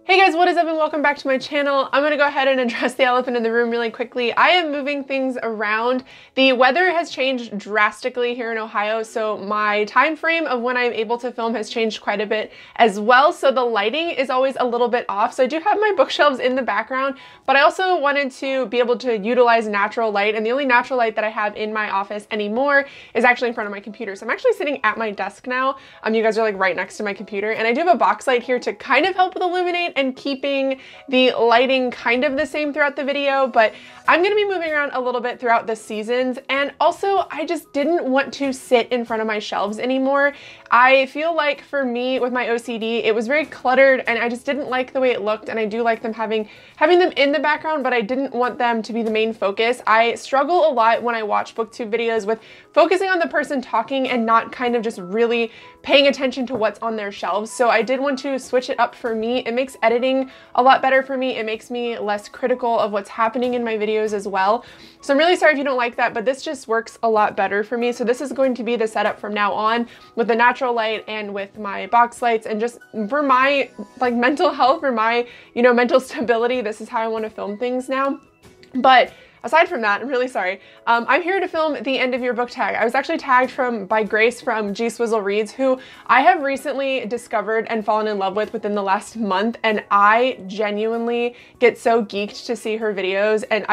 Hey guys, what is up and welcome back to my channel. I'm gonna go ahead and address the elephant in the room really quickly. I am moving things around. The weather has changed drastically here in Ohio, so my time frame of when I'm able to film has changed quite a bit as well. So the lighting is always a little bit off. So I do have my bookshelves in the background, but I also wanted to be able to utilize natural light, and the only natural light that I have in my office anymore is actually in front of my computer. So I'm actually sitting at my desk now. You guys are like right next to my computer, and I do have a box light here to kind of help with illuminate and keeping the lighting kind of the same throughout the video, but I'm gonna be moving around a little bit throughout the seasons. And also I just didn't want to sit in front of my shelves anymore. I feel like for me with my OCD, it was very cluttered and I just didn't like the way it looked, and I do like them having them in the background, but I didn't want them to be the main focus. I struggle a lot when I watch booktube videos with focusing on the person talking and not kind of just really paying attention to what's on their shelves. So I did want to switch it up for me. It makes editing a lot better for me. It makes me less critical of what's happening in my videos as well. So I'm really sorry if you don't like that, but this just works a lot better for me. So this is going to be the setup from now on with the natural light and with my box lights, and just for my like mental health, for my, you know, mental stability, this is how I want to film things now. But aside from that, I'm really sorry. I'm here to film the end of your book tag. I was actually tagged by Grace from Jes Reads, who I have recently discovered and fallen in love with within the last month, and I genuinely get so geeked to see her videos. And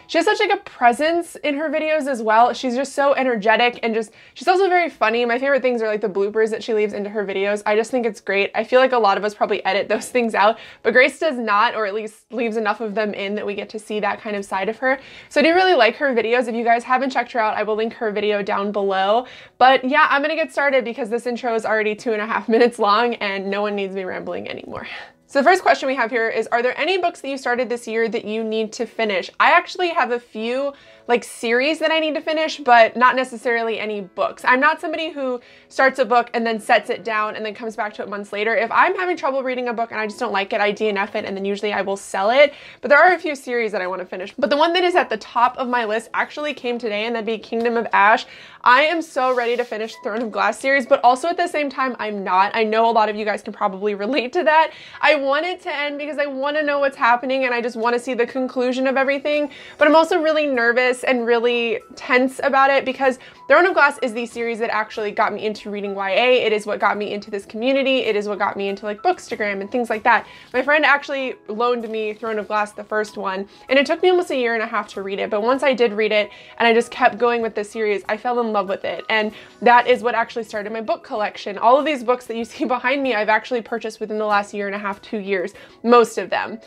she has such like a presence in her videos as well. She's just so energetic, and she's also very funny. My favorite things are like the bloopers that she leaves into her videos. I just think it's great. I feel like a lot of us probably edit those things out, but Grace does not, or at least leaves enough of them in that we get to see that kind of side of her. So I do really like her videos. If you guys haven't checked her out, I will link her video down below. But yeah, I'm gonna get started because this intro is already 2.5 minutes long and no one needs me rambling anymore. So the first question we have here is, are there any books that you started this year that you need to finish? I actually have a few like series that I need to finish, but not necessarily any books. I'm not somebody who starts a book and then sets it down and then comes back to it months later. If I'm having trouble reading a book and I just don't like it, I DNF it, and then usually I will sell it. But there are a few series that I want to finish. But the one that is at the top of my list actually came today, and that'd be Kingdom of Ash. I am so ready to finish Throne of Glass series, but also at the same time, I'm not. I know a lot of you guys can probably relate to that. I want it to end because I want to know what's happening and I just want to see the conclusion of everything. But I'm also really nervous and really tense about it because Throne of Glass is the series that actually got me into reading YA. It is what got me into this community. It is what got me into like Bookstagram and things like that. My friend actually loaned me Throne of Glass, the first one, and it took me almost 1.5 years to read it. But once I did read it and I just kept going with the series, I fell in love with it. And that is what actually started my book collection. All of these books that you see behind me, I've actually purchased within the last 1.5 to 2 years, most of them.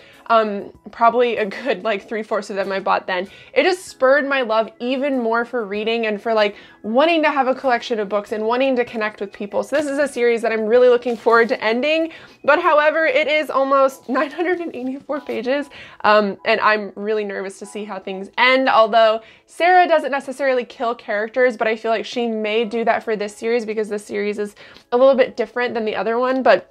Probably a good like 3/4 of them I bought then. It just spurred my love even more for reading and for like wanting to have a collection of books and wanting to connect with people. So this is a series that I'm really looking forward to ending, but however, it is almost 984 pages, and I'm really nervous to see how things end, although Sarah doesn't necessarily kill characters, but I feel like she may do that for this series because this series is a little bit different than the other one. But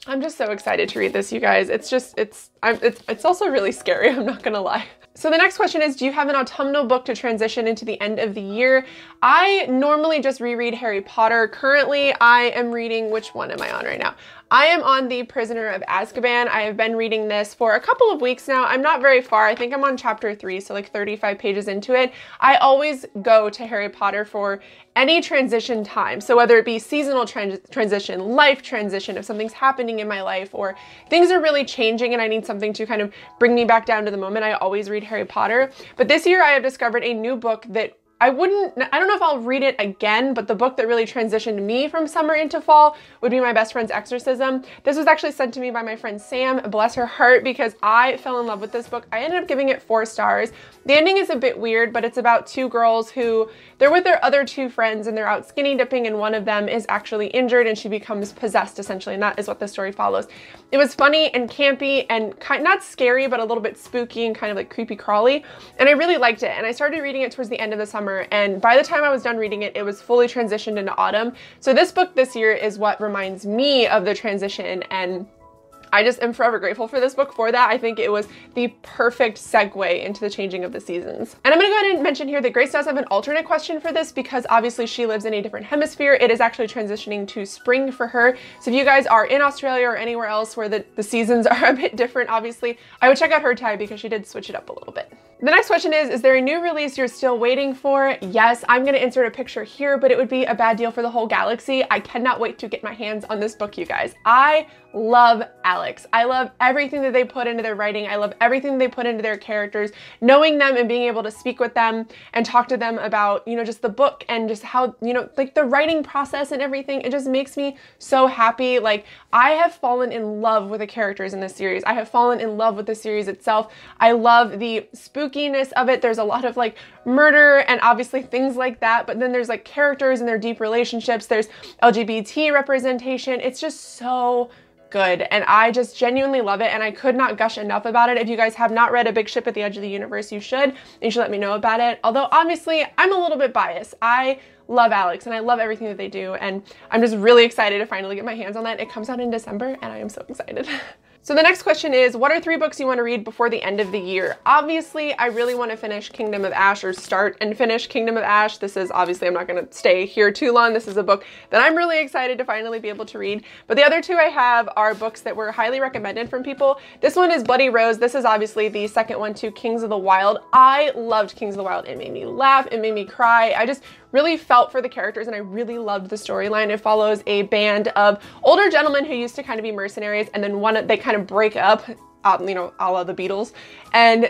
I'm just so excited to read this, you guys. It's also really scary, I'm not gonna lie. So the next question is, do you have an autumnal book to transition into the end of the year? I normally just reread Harry Potter. Currently, I am reading, which one am I on right now? I am on The Prisoner of Azkaban. I have been reading this for a couple of weeks now. I'm not very far. I think I'm on chapter 3, so like 35 pages into it. I always go to Harry Potter for any transition time. So whether it be seasonal transition, life transition, if something's happening in my life or things are really changing and I need something to kind of bring me back down to the moment, I always read Harry Potter. But this year I have discovered a new book that I don't know if I'll read it again, but the book that really transitioned me from summer into fall would be My Best Friend's Exorcism. This was actually sent to me by my friend Sam, bless her heart, because I fell in love with this book. I ended up giving it 4 stars. The ending is a bit weird, but it's about 2 girls who, they're with their other 2 friends and they're out skinny dipping, and one of them is actually injured and she becomes possessed essentially, and that is what the story follows. It was funny and campy and not scary, but a little bit spooky and kind of like creepy crawly, and I really liked it. And I started reading it towards the end of the summer, and by the time I was done reading it, it was fully transitioned into autumn. So this book this year is what reminds me of the transition, and I just am forever grateful for this book for that. I think it was the perfect segue into the changing of the seasons. And I'm gonna go ahead and mention here that Grace does have an alternate question for this because obviously she lives in a different hemisphere. It is actually transitioning to spring for her. So if you guys are in Australia or anywhere else where the seasons are a bit different, obviously, I would check out her tag because she did switch it up a little bit. The next question is there a new release you're still waiting for? Yes, I'm gonna insert a picture here, but it would be a bad deal for the whole galaxy. I cannot wait to get my hands on this book, you guys. I love Alex. I love everything that they put into their writing. I love everything they put into their characters, knowing them and being able to speak with them and talk to them about, you know, just the book and just how, you know, like the writing process and everything. It just makes me so happy. Like, I have fallen in love with the characters in this series. I have fallen in love with the series itself. I love the spookiness of it. There's a lot of like murder and obviously things like that, but then there's like characters and their deep relationships. There's LGBT representation. It's just so good, and I just genuinely love it, and I could not gush enough about it. If you guys have not read A Big Ship at the Edge of the Universe, you should, and you should let me know about it. Although obviously I'm a little bit biased. I love Alex and I love everything that they do, and I'm just really excited to finally get my hands on that. It comes out in December and I am so excited. So the next question is, what are 3 books you want to read before the end of the year? Obviously, I really want to finish Kingdom of Ash, or start and finish Kingdom of Ash. This is obviously, I'm not going to stay here too long. This is a book that I'm really excited to finally be able to read. But the other 2 I have are books that were highly recommended from people. This one is Bloody Rose. This is obviously the second one to Kings of the Wild. I loved Kings of the Wild. It made me laugh. It made me cry. I just really felt for the characters and I really loved the storyline. It follows a band of older gentlemen who used to kind of be mercenaries, and then they kind of break up, you know, a la the Beatles, and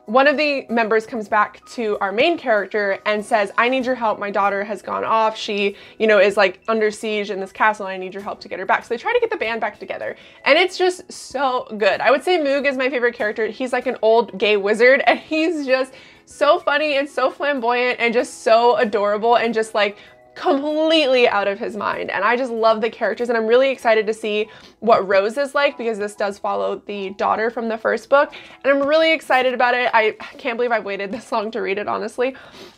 one of the members comes back to our main character and says, I need your help. My daughter has gone off. She, you know, is like under siege in this castle, and I need your help to get her back. So they try to get the band back together, and it's just so good. I would say Moog is my favorite character. He's like an old gay wizard, and he's just so funny and so flamboyant and just so adorable and just like completely out of his mind. And I just love the characters, and I'm really excited to see what Rose is like, because this does follow the daughter from the first book, and I'm really excited about it. I can't believe I've waited this long to read it, honestly.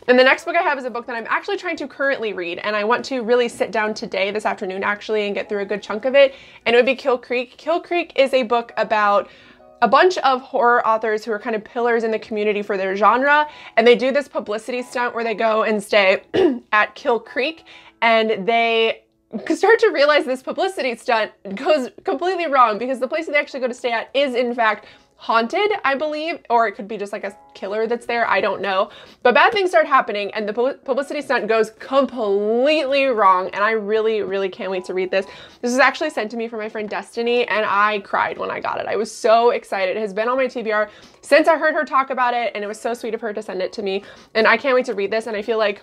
And the next book I have is a book that I'm actually trying to currently read, and I want to really sit down today, this afternoon actually, and get through a good chunk of it, and it would be Kill Creek. Kill Creek is a book about a bunch of horror authors who are kind of pillars in the community for their genre, and they do this publicity stunt where they go and stay at Kill Creek, and they start to realize this publicity stunt goes completely wrong, because the place that they actually go to stay at is in fact haunted, I believe, or it could be just like a killer that's there, I don't know. But bad things start happening and the publicity stunt goes completely wrong, and I really, really can't wait to read this. This was actually sent to me from my friend Destiny, and I cried when I got it. I was so excited. It has been on my TBR since I heard her talk about it, and it was so sweet of her to send it to me, and I can't wait to read this. And I feel like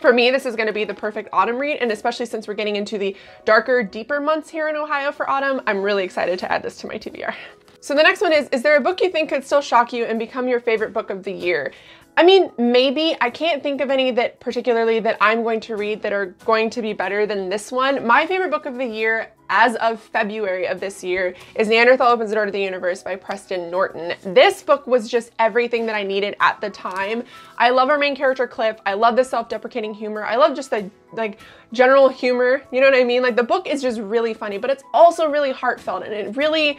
for me, this is going to be the perfect autumn read, and especially since we're getting into the darker, deeper months here in Ohio for autumn, I'm really excited to add this to my TBR. So the next one is there a book you think could still shock you and become your favorite book of the year? I mean, maybe. I can't think of any that particularly that I'm going to read that are going to be better than this one. My favorite book of the year as of February of this year is Neanderthal Opens the Door to the Universe by Preston Norton. This book was just everything that I needed at the time. I love our main character Cliff. I love the self-deprecating humor. I love just the like general humor, you know what I mean? Like, the book is just really funny, but it's also really heartfelt, and it really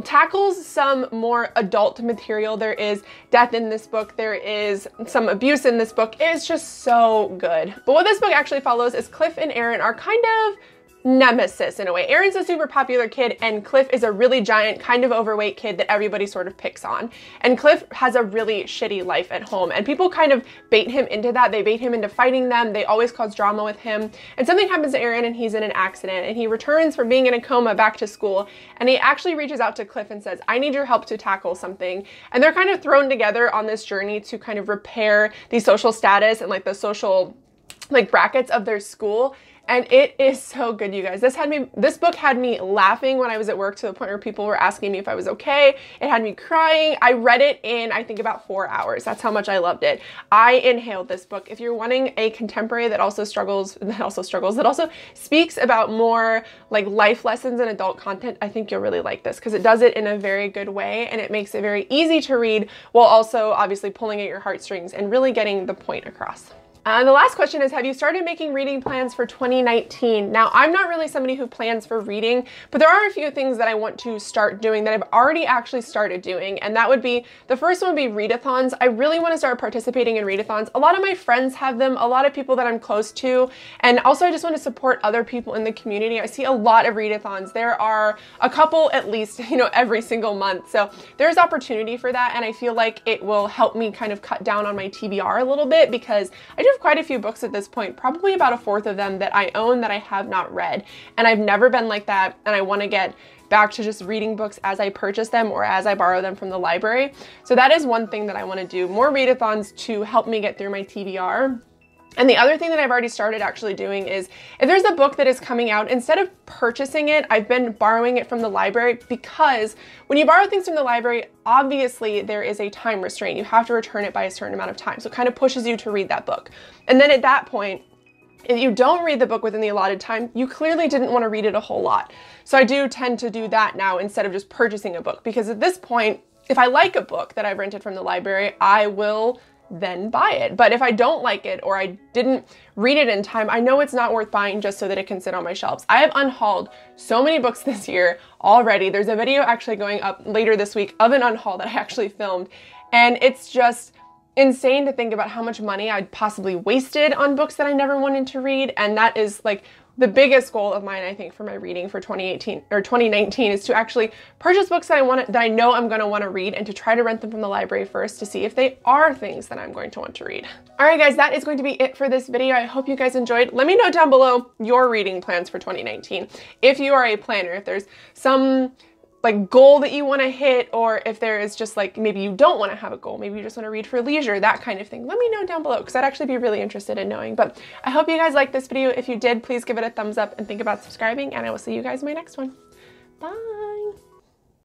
tackles some more adult material. There is death in this book. There is some abuse in this book. It's just so good. But what this book actually follows is Cliff and Aaron are kind of nemesis in a way. Aaron's a super popular kid, and Cliff is a really giant, kind of overweight kid that everybody sort of picks on. And Cliff has a really shitty life at home, and people kind of bait him into that. They bait him into fighting them. They always cause drama with him. And something happens to Aaron, and he's in an accident, and he returns from being in a coma back to school, and he actually reaches out to Cliff and says, I need your help to tackle something. And they're kind of thrown together on this journey to kind of repair the social status and like the social like brackets of their school. And it is so good, you guys. This book had me laughing when I was at work to the point where people were asking me if I was okay. It had me crying. I read it in, I think, about 4 hours. That's how much I loved it. I inhaled this book. If you're wanting a contemporary that also speaks about more like life lessons and adult content, I think you'll really like this, because it does it in a very good way, and it makes it very easy to read while also obviously pulling at your heartstrings and really getting the point across. The last question is, have you started making reading plans for 2019? Now, I'm not really somebody who plans for reading, but there are a few things that I want to start doing that I've already actually started doing, and that would be, the first one would be readathons. I really want to start participating in readathons. A lot of my friends have them, a lot of people that I'm close to, and also I just want to support other people in the community. I see a lot of readathons. There are a couple at least, every single month, so there's opportunity for that, and I feel like it will help me kind of cut down on my TBR a little bit, because I do have quite a few books at this point, probably about a fourth of them that I own that I have not read, and I've never been like that, and I want to get back to just reading books as I purchase them or as I borrow them from the library. So that is one thing that I want to do, more readathons to help me get through my TBR. And the other thing that I've already started actually doing is, if there's a book that is coming out, instead of purchasing it, I've been borrowing it from the library, because when you borrow things from the library, obviously there is a time restraint. You have to return it by a certain amount of time. So it kind of pushes you to read that book. And then at that point, if you don't read the book within the allotted time, you clearly didn't want to read it a whole lot. So I do tend to do that now instead of just purchasing a book, because at this point, if I like a book that I've rented from the library, I will then buy it. But if I don't like it, or I didn't read it in time, I know it's not worth buying just so that it can sit on my shelves. I have unhauled so many books this year already. There's a video actually going up later this week of an unhaul that I actually filmed, and it's just insane to think about how much money I'd possibly wasted on books that I never wanted to read. And that is like the biggest goal of mine, I think, for my reading for 2018 or 2019, is to actually purchase books that I know I'm going to want to read, and to try to rent them from the library first to see if they are things that I'm going to want to read. All right, guys, that is going to be it for this video. I hope you guys enjoyed. Let me know down below your reading plans for 2019. If you are a planner, if there's some like goal that you want to hit, or if there is just like, maybe you don't want to have a goal, maybe you just want to read for leisure, that kind of thing. Let me know down below, because I'd actually be really interested in knowing. But I hope you guys liked this video. If you did, please give it a thumbs up and think about subscribing, and I will see you guys in my next one. Bye.